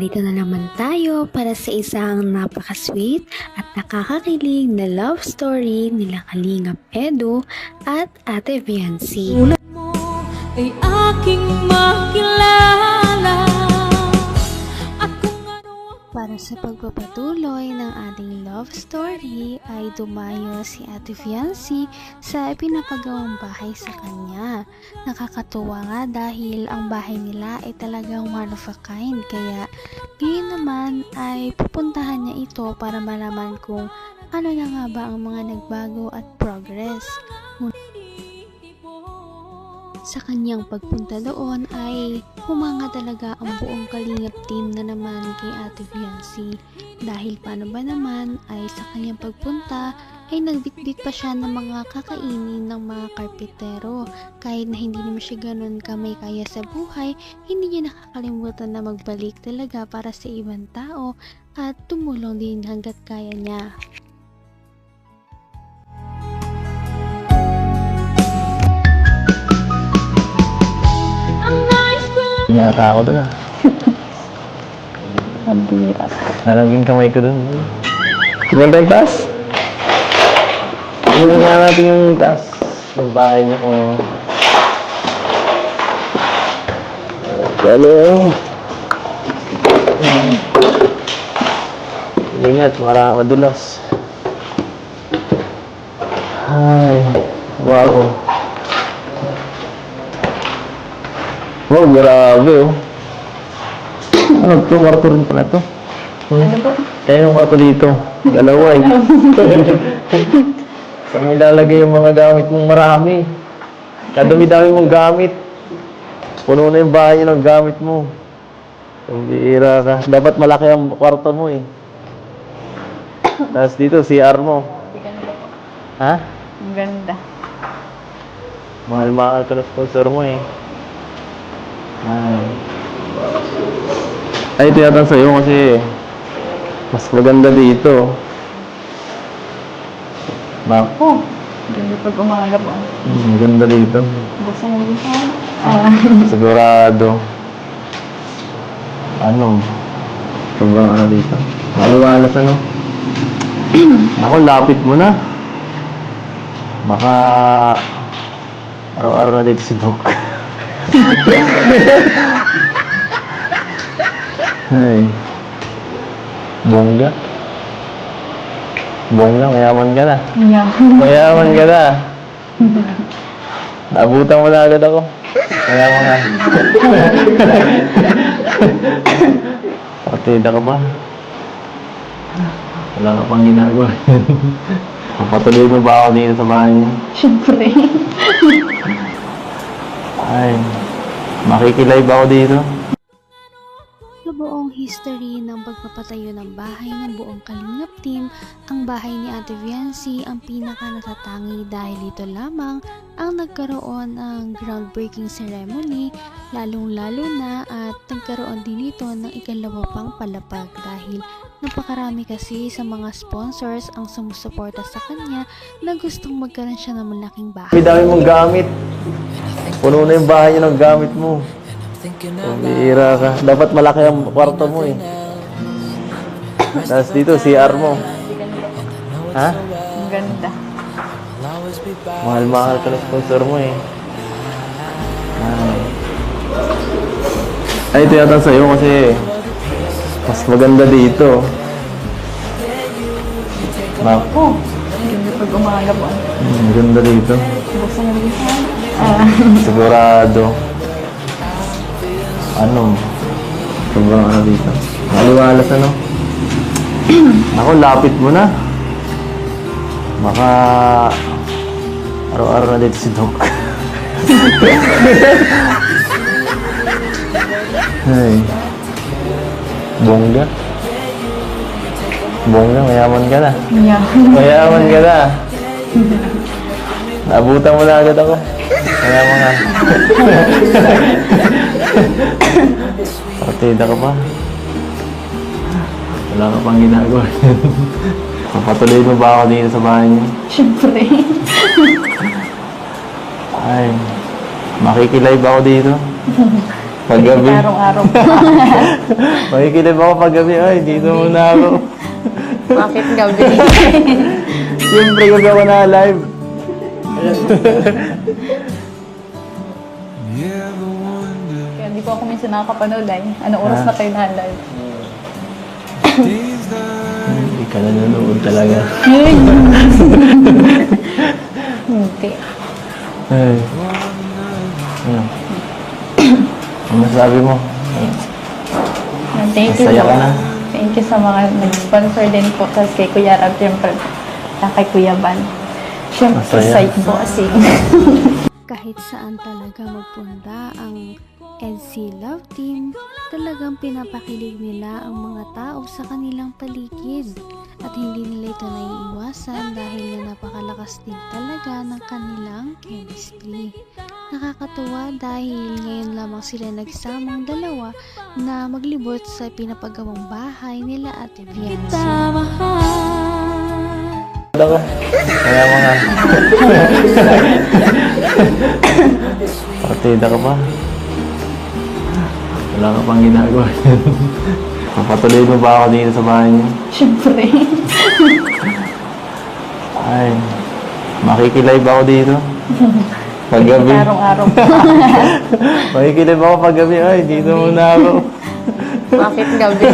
Narito na naman tayo para sa isang napaka-sweet at nakakakilig na love story nila Kalingap Edu at Ate Viancy. Tulad mo ay aking makilala at kung ano. Para sa pagpapatuloy ng ating love story ay dumayo si Ate Viancy sa pinapagawang bahay sa kanya. Nakakatuwa nga dahil ang bahay nila ay talagang one of a kind, kaya ngayon naman ay pupuntahan niya ito para malaman kung ano na nga ba ang mga nagbago at progress. Sa kanyang pagpunta doon ay humanga talaga ang buong Kalingap team na naman kay Ate Viancy. Dahil paano ba naman ay sa kanyang pagpunta ay nagbitbit pa siya ng mga kakainin ng mga karpintero. Kahit na hindi naman siya ganun kamay kaya sa buhay, hindi niya nakakalimutan na magbalik talaga para sa ibang tao at tumulong din hanggat kaya niya. Niyata ako doon ah. Mabirat. Nalaging kamay ko doon. Tingnan tayo yung taas. Tingnan nga natin yung taas. Yung bahay niya kung... Hello. Ingat, madulas. Ay, wow. Wow, grabe oh. Ano to? Kwarto rin pala to. Ano po? Kaya yung kwarto dito. Dalawa eh. Saan ilalagay yung mga gamit mong marami? Kadami-dami mong gamit. Puno na yung bahay ng gamit mo. Ang bihira ka. Dapat malaki ang kwarto mo eh. Tapos dito, CR mo. Ha? Ang ganda. Mahal-mahal ka na sponsor mo eh. Ay, ito yata sa'yo kasi mas maganda dito. Bako. Ganda pag umaga po. Maganda dito. Gusto mo dito? Sigurado. Ano? Sobrang ano dito? Maliwalas ano? Ako, lapit mo na. Baka araw-araw na dito si Doc. Ay. Bongga. Bongga, mayaman ka na. Mayaman ka na. Abutan mo na agad ako. Mayaman ka. Partida ka ba? Wala ka pang ginagawa. Papatuloy mo ba ako dito sa bahay niya? Siyempre. Ay, makikilive ako dito. Sa buong history ng pagpapatayo ng bahay ng buong Kalingap team, ang bahay ni Ate Viancy ang pinaka natatangi dahil ito lamang ang nagkaroon ng groundbreaking ceremony, lalong-lalo na at nagkaroon din ito ng ikalawa pang palapag dahil napakarami kasi sa mga sponsors ang sumusuporta sa kanya na gustong magkaroon siya ng malaking bahay. May dami mong gamit. Puno na yung bahay niya ng gamit mo. Ang bihira ka. Dapat malaki ang kwarto mo eh. Tapos dito, CR mo. Ha? Ang ganda. Mahal-mahal ka na sponsor mo eh. Ay, ito yata sa'yo kasi mas maganda dito. Bako. Ganda pag umaga po. Maganda dito. Gusto mo dito? Sigurado. Ano? Sobrang ano dito. Maliwalas ano? Ako, lapit mo na. Baka araw-araw na dito si Doc. Ay. Bongga. Bongga, mayaman ka na. Mayaman ka na. Nabutan mo na agad ako. Mayaman ka. Partida ka ba? Wala ka pang ginagawa. Papatuloy mo ba ako dito sa bahay niya? Siyempre. Ay, makikilive ako dito. Paggabi. Araw-araw po. Makikilib ako paggabi. Ay, dito muna ako. Bakit gabi? Siyempre, kung ako na live. Kaya hindi po ako minsan nakakapanood ay. Anong oras na kayo na-live? Hindi ka nanonood talaga. Hindi. Ay. Ano? Ano masabi mo? Thank you Masaya po. ka na? Thank you sa mga nag-sponsor din po. Tapos kay Kuya Rab, siyempre. Kay Kuya Van. Siyempre, Masaya. site bossing. Kahit saan talaga magpunta ang EDC Love Team, talagang pinapakilig nila ang mga tao sa kanilang paligid. At hindi nila ito naiiwasan dahil nga napakalakas din talaga ng kanilang chemistry. Nakakatuwa dahil ngayon lamang sila nagsamang dalawa na maglibot sa pinapagawang bahay nila Ate Viancy. Mahal. Ano ka? Kaya mga... Partida ka pa. Wala ka pang ginagawa. Papatuloy mo ba ako dito sa bahay niyo? Siyempre. Ay, makikilive ako dito. Paggabi. Araw-araw po. Makikilive ako paggabi. Ay, dito muna ako. Bakit gabi?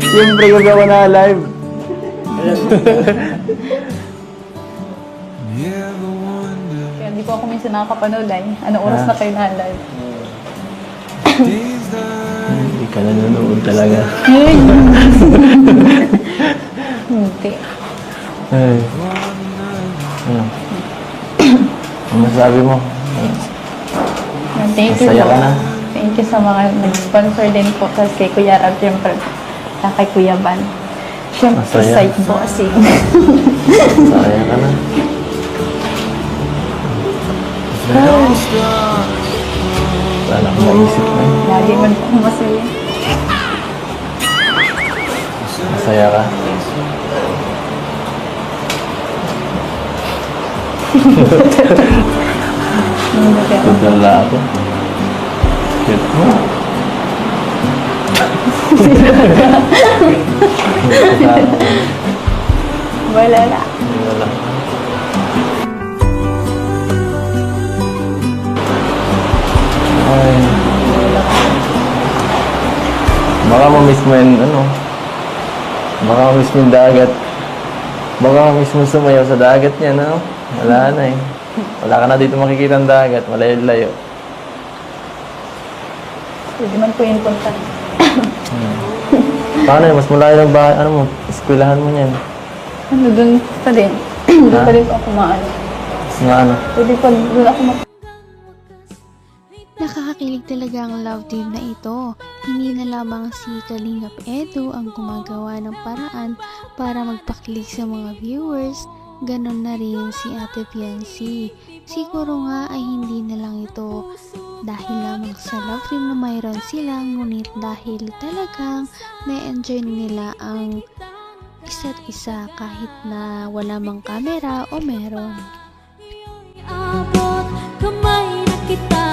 Siyempre, kung ako na live. Kaya hindi po ako minsan nakakapanood ay. Anong oras na kayo na-live? Hindi ka nanonood talaga. Hindi. Ay. Ano? Ano masabi mo? Thank you Masaya po. ka na? Thank you sa mga nag-sponsor din po. Tapos kay Kuya Rab, siyempre. Kay Kuya Van. Siyempre, Masaya. site bossing. Masaya ka na? Wala na akong maisip na yun. Lagi man po ako masaya. Masaya ka? Tudala ako. Cute mo. Wala na. Wala. Ay. Baka ma-miss mo yung ano. Baka ma-miss mo yung dagat. Baka ma-miss mo sumayaw sa dagat niya, no? Wala na eh. Wala ka na dito makikita ang dagat. Malayo-layo. Pwede man po yung punta. Paano yun? Mas malayo ng bahay. Ano mo? Eskwelahan mo niyan. Ano, dun pa din. Doon pa din po ako maano. Mas nga ano. Pwede pa doon ako Nakakakilig talaga ang love team na ito. Hindi na lamang si Kalingap Edu ang gumagawa ng paraan para magpakilig sa mga viewers, ganon na rin si Ate Viancy. Siguro nga ay hindi na lang ito dahil lamang sa love team na mayroon sila, ngunit dahil talagang na-enjoy nila ang isa't isa kahit na wala mang camera o meron. Abot kamay na kita.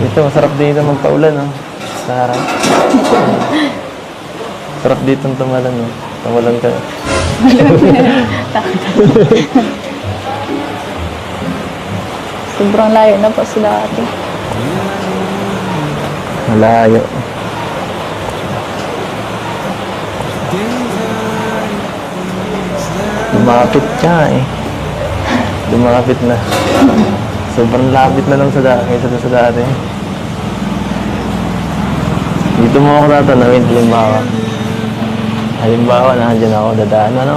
Ito, masarap dito magpaulan, no? Sa harap. Sarap dito ang tumalan, no? Tumalan ka. sobrang layo na po sila ate. Malayo. Lumapit ka, eh. Lumapit na. Sobrang lapit na lang sa kaysa sa dati. Dito mo ako tatanawin, halimbawa. Halimbawa, nandiyan ako, dadaan, ano?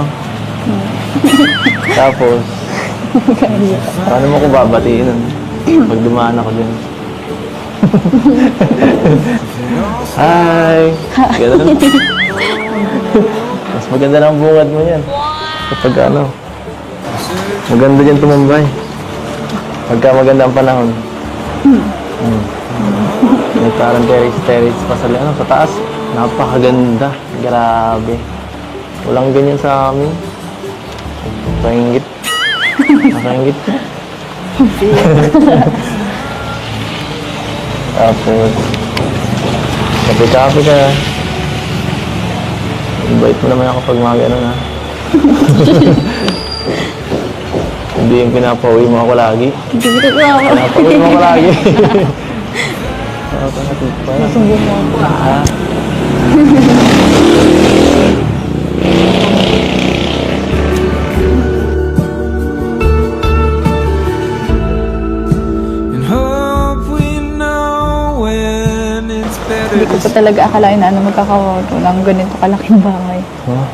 Tapos, paano mo ko babatiin nun? Pag dumaan ako dyan. Hi! Ganun. Mas maganda ng bungad mo yan. Kapag ano, maganda dyan tumambay. Pagka maganda ang panahon. May parang terrace pa sa, ano, sa taas. Napakaganda. Grabe. Walang ganyan sa amin. Nakaingit. Nakaingit ka. Tapos, kape-kape ka. Invite mo naman ako pag mga ganun, ha? Hindi yung pinapauwi mo ako lagi. Hindi ko ako. Pinapauwi mo ako lagi. Pa. Nasumbong mo ako. Ha? And hope we know when it's better Hindi ko to pa talaga akalain na magkakawato ng ganito kalaking bahay. Huh?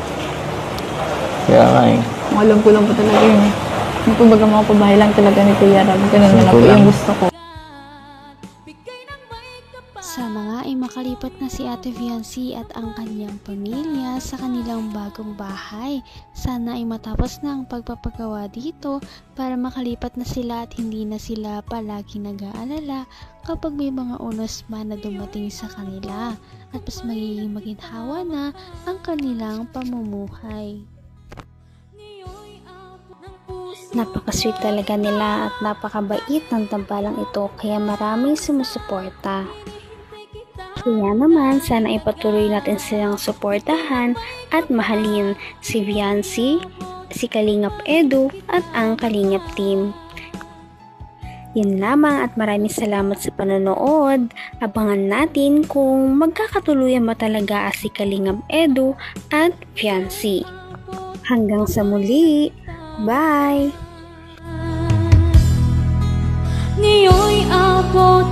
Kaya nga eh. Ang alam ko lang po talaga yun. Yung kumbaga mga pabahay lang talaga ni Kuya Rab. Ganun na lang po Simple lang. yung gusto ko. Bigay ng may kapal. Sana nga ay makalipat na si Ate Viancy at ang kanyang pamilya sa kanilang bagong bahay. Sana ay matapos na ang pagpapagawa dito para makalipat na sila at hindi na sila palagi nag-aalala kapag may mga unos man na dumating sa kanila at mas magiging maginhawa na ang kanilang pamumuhay. Ngayon'y abot ng puso. Napaka-sweet talaga nila at napakabait ng tambalang ito kaya maraming sumusuporta. Kaya naman, sana ipatuloy natin silang suportahan at mahalin si Viancy, si Kalingap Edu at ang Kalingap Team. Yan lamang at maraming salamat sa panonood. Abangan natin kung magkakatuluyan ba talaga si Kalingap Edu at Viancy. Hanggang sa muli. Bye! Ngayon'y abot